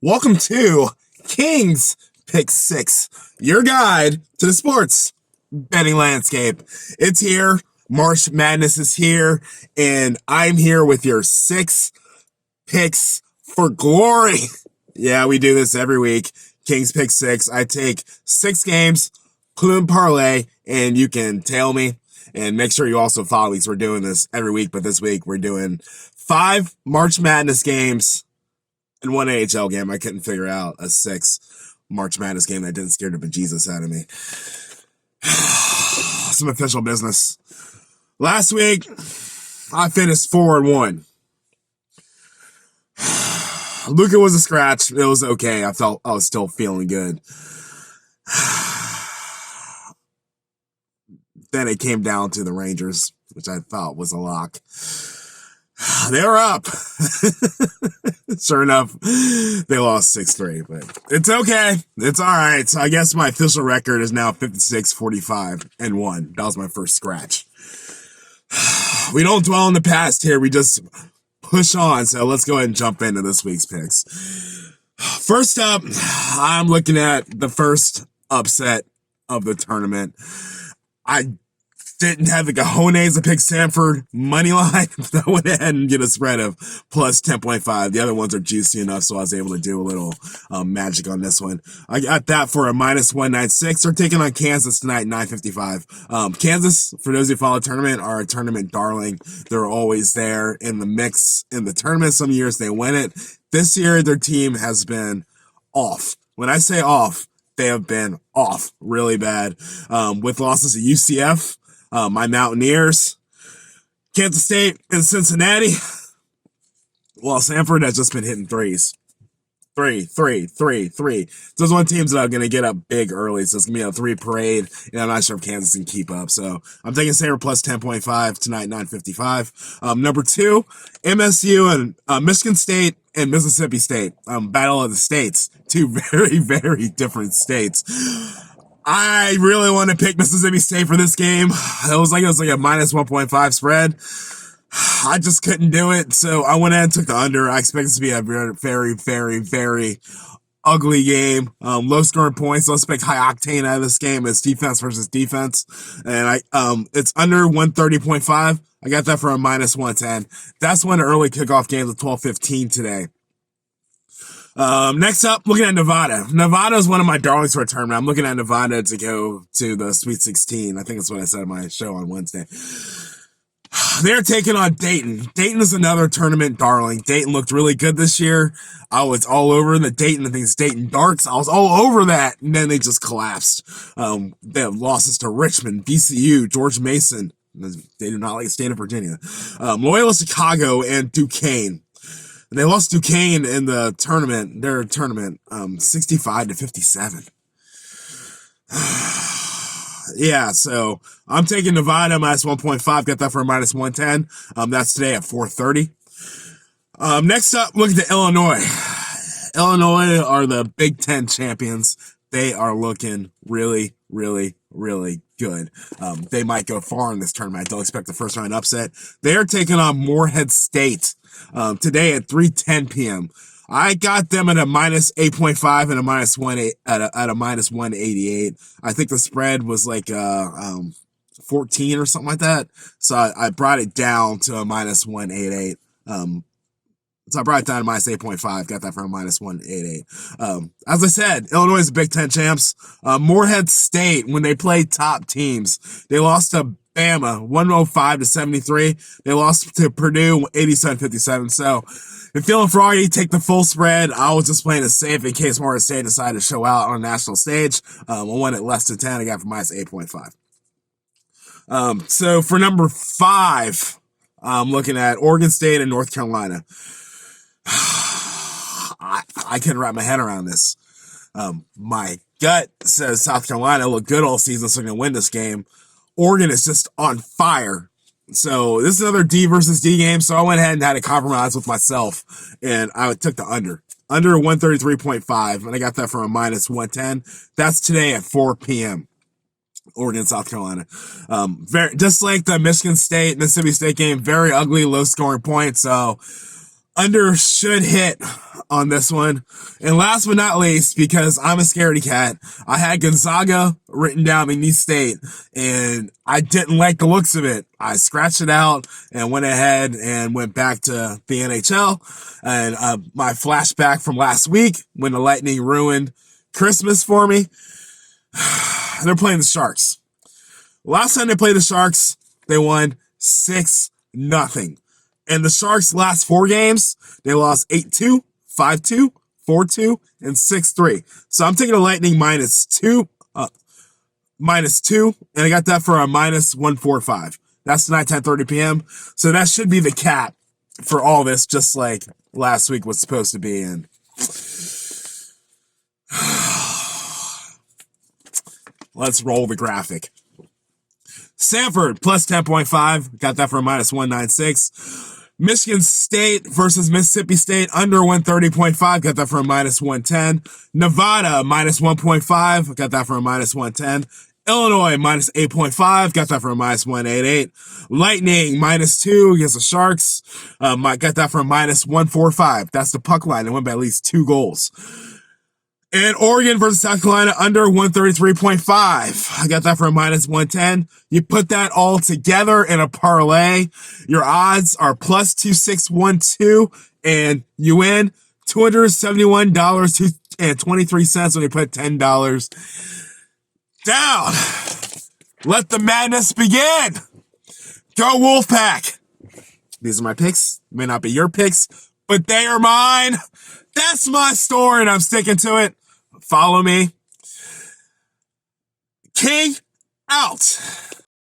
Welcome to King's Pick 6, your guide to the sports betting landscape. It's here. March Madness is here, and I'm here with your 6 picks for glory. Yeah, we do this every week. King's Pick 6. I take 6 games, put them in parlay, and you can tail me. And make sure you also follow me, because we're doing this every week, but this week we're doing 5 March Madness games and 1 AHL game. I couldn't figure out a 6 March Madness game that didn't scare the bejesus out of me. Some official business. Last week, I finished 4-1. Luka was a scratch. It was okay. I was still feeling good. Then it came down to the Rangers, which I thought was a lock. They were up. Sure enough, they lost 6-3, but it's okay. It's all right. So I guess my official record is now 56-45-1. That was my first scratch. We don't dwell on the past here. We just push on. So let's go ahead and jump into this week's picks. First up, I'm looking at the first upset of the tournament. I didn't have the cojones to pick Stanford money line. I went ahead and get a spread of plus 10.5. The other ones are juicy enough, so I was able to do a little magic on this one. I got that for a minus 196. They're taking on Kansas tonight, 9:55. Kansas, for those who follow the tournament, are a tournament darling. They're always there in the mix in the tournament. Some years they win it. This year, their team has been off. When I say off, they have been off really bad with losses at UCF. My Mountaineers, Kansas State, and Cincinnati. Well, Stanford has just been hitting threes. Three. Those are one teams that are going to get up big early, so it's going to be a 3 parade, and I'm not sure if Kansas can keep up. So I'm taking Stanford plus 10.5 tonight, 9:55. Number 2, MSU and Michigan State and Mississippi State. Battle of the States. 2 very, very different states. I really want to pick Mississippi State for this game. It was like a minus 1.5 spread. I just couldn't do it, so I went ahead and took the under. I expect this to be a very, very, very, very ugly game. Low scoring points. Let's expect high octane out of this game. It's defense versus defense, and it's under 130.5. I got that for a minus 110. That's one early kickoff game at 12:15 today. Next up, looking at Nevada. Nevada is one of my darlings for a tournament. I'm looking at Nevada to go to the Sweet 16. I think that's what I said in my show on Wednesday. They're taking on Dayton. Dayton is another tournament darling. Dayton looked really good this year. I was all over the Dayton. I think it's Dayton Darks. I was all over that, and then they just collapsed. They have losses to Richmond, VCU, George Mason. They do not like the state of Virginia. Loyola Chicago, and Duquesne. They lost Duquesne in the tournament, 65-57. Yeah, so I'm taking Nevada minus 1.5. Got that for a minus 110. That's today at 4:30. Next up, look at Illinois. Illinois are the Big Ten champions. They are looking really, really, really good. They might go far in this tournament. I don't expect the first round upset. They are taking on Morehead State today at 3:10 p.m. I got them at a minus 8.5 and a minus 1 at a minus 188. I think the spread was like 14 or something like that. So I brought it down to a minus 188. So I brought it down to minus 8.5. Got that for a minus 188. As I said, Illinois is the Big Ten champs. Morehead State, when they played top teams, they lost to Bama 105-73. They lost to Purdue 87-57. So if feeling froggy, take the full spread. I was just playing it safe in case Morehead State decided to show out on a national stage. I won at less than 10. I got for minus 8.5. So for number 5, I'm looking at Oregon State and North Carolina. I couldn't wrap my head around this. My gut says South Carolina looked good all season, so they're going to win this game. Oregon is just on fire. So this is another D versus D game. So I went ahead and had a compromise with myself, and I took the under 133.5, and I got that for a minus 110. That's today at 4 p.m. Oregon, South Carolina. Just like the Michigan State, Mississippi State game, very ugly, low scoring points. So Under should hit on this one. And last but not least, because I'm a scaredy cat, I had Gonzaga written down in East State, and I didn't like the looks of it. I scratched it out and went ahead and went back to the NHL. And my flashback from last week when the Lightning ruined Christmas for me, they're playing the Sharks. Last time they played the Sharks, they won 6-0. And the Sharks' last 4 games, they lost 8-2, 5-2, 4-2, and 6-3. So I'm taking the Lightning -2, and I got that for a -145. That's tonight, 10:30 p.m. So that should be the cap for all this, just like last week was supposed to be. And let's roll the graphic. Sanford plus 10.5. Got that for a -196. Michigan State versus Mississippi State under 130.5. Got that for a -110. Nevada -1.5. Got that for a -110. Illinois -8.5. Got that for a -188. Lightning -2 against the Sharks. Got that for a -145. That's the puck line. It went by at least 2 goals. And Oregon versus South Carolina under 133.5. I got that for a -110. You put that all together in a parlay, your odds are plus 2612, and you win $271.23 when you put $10 down. Let the madness begin. Go Wolfpack. These are my picks. May not be your picks, but they are mine. That's my story, and I'm sticking to it. Follow me. King out.